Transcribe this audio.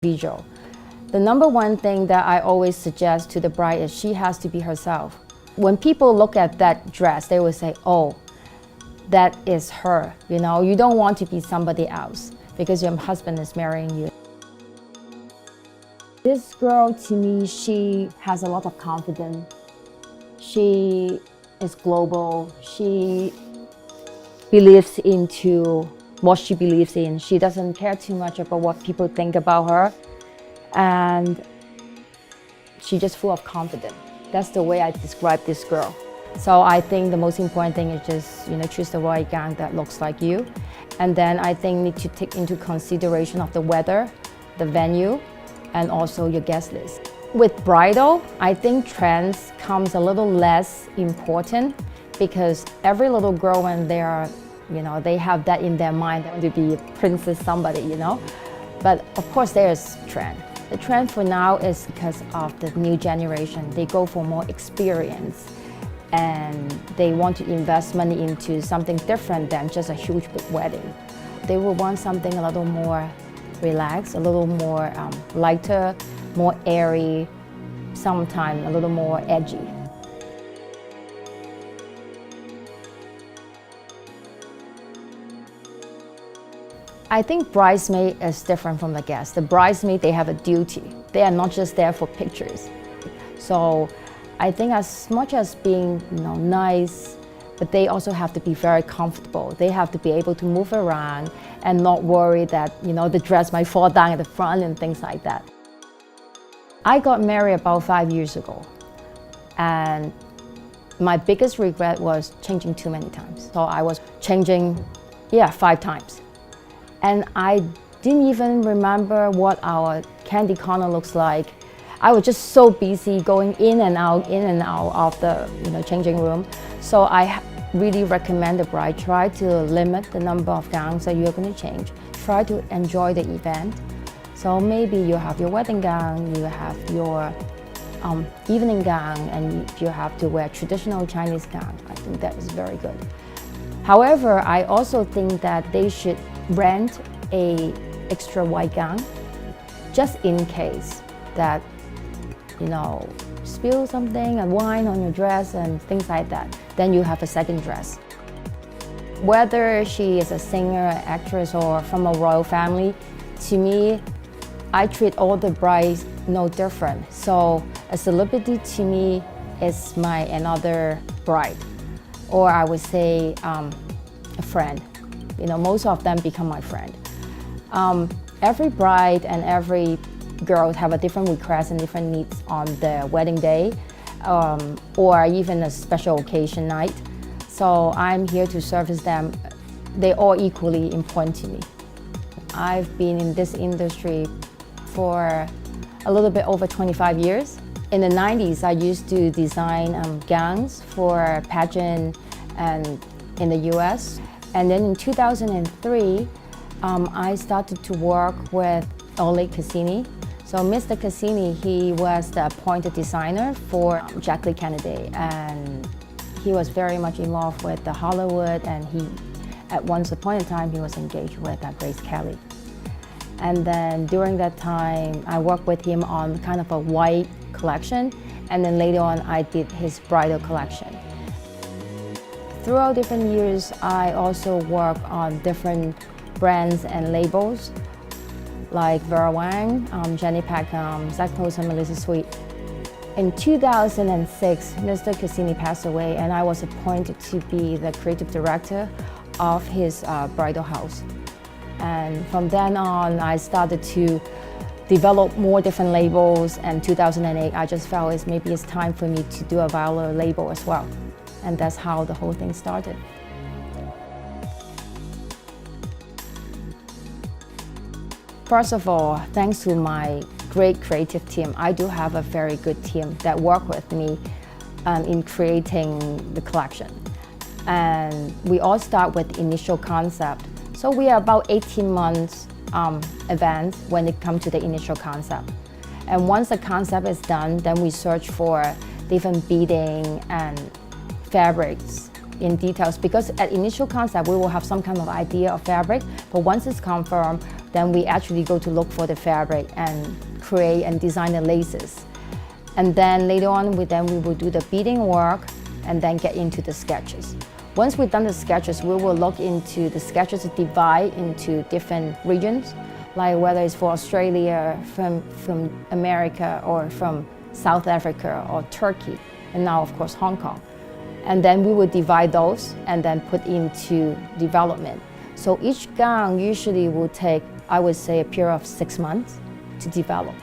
visual. The number one thing that I always suggest to the bride is she has to be herself. When people look at that dress, they will say, oh, that is her. You know, you don't want to be somebody else because your husband is marrying you. This girl, to me, she has a lot of confidence. She is global. She believes into what she believes in. She doesn't care too much about what people think about her. And she's just full of confidence. That's the way I describe this girl. So I think the most important thing is just, choose the right gown that looks like you. And then I think need to take into consideration of the weather, the venue, and also your guest list. With bridal, I think trends comes a little less important because every little girl when they are, they have that in their mind, they want to be a princess somebody, But of course there's trend. The trend for now is because of the new generation. They go for more experience and they want to invest money into something different than just a huge big wedding. They will want something a little more relaxed, a little more lighter, more airy, sometimes a little more edgy. I think bridesmaid is different from the guest. The bridesmaid, they have a duty. They are not just there for pictures. So I think as much as being nice, but they also have to be very comfortable. They have to be able to move around and not worry that the dress might fall down at the front and things like that. I got married about 5 years ago, and my biggest regret was changing too many times. So I was changing, 5 times. And I didn't even remember what our candy corner looks like. I was just so busy going in and out of the changing room. So I really recommend the bride, try to limit the number of gowns that you're going to change. Try to enjoy the event. So maybe you have your wedding gown, you have your evening gown, and you have to wear traditional Chinese gown. I think that is very good. However, I also think that they should rent a extra white gown just in case that spill something and wine on your dress and things like that. Then you have a second dress. Whether she is a singer, actress, or from a royal family, to me, I treat all the brides no different. So a celebrity to me is another bride, or I would say a friend. Most of them become my friend. Every bride and every girl have a different request and different needs on the wedding day or even a special occasion night. So I'm here to service them. They're all equally important to me. I've been in this industry for a little bit over 25 years. In the 90s, I used to design gowns for pageant and in the US. And then in 2003, I started to work with Ole Cassini. So Mr. Cassini, he was the appointed designer for Jackie Kennedy, and he was very much involved with the Hollywood, and at once upon a time, he was engaged with Grace Kelly. And then during that time, I worked with him on kind of a white collection, and then later on, I did his bridal collection. Throughout different years, I also work on different brands and labels like Vera Wang, Jenny Packham, Zach Post, and Melissa Sweet. In 2006, Mr. Cassini passed away, and I was appointed to be the creative director of his bridal house. And from then on, I started to develop more different labels, and in 2008, I just felt maybe it's time for me to do a Viola label as well. And that's how the whole thing started. First of all, thanks to my great creative team, I do have a very good team that work with me in creating the collection. And we all start with the initial concept. So we are about 18 months advanced when it comes to the initial concept. And once the concept is done, then we search for different beading and fabrics in details, because at initial concept we will have some kind of idea of fabric, but once it's confirmed, then we actually go to look for the fabric and create and design the laces. And then later on, we will do the beading work and then get into the sketches. Once we've done the sketches, we will look into the sketches divide into different regions, like whether it's for Australia, from America, or from South Africa or Turkey, and now of course Hong Kong. And then we will divide those and then put into development. So each gown usually will take, I would say, a period of 6 months to develop.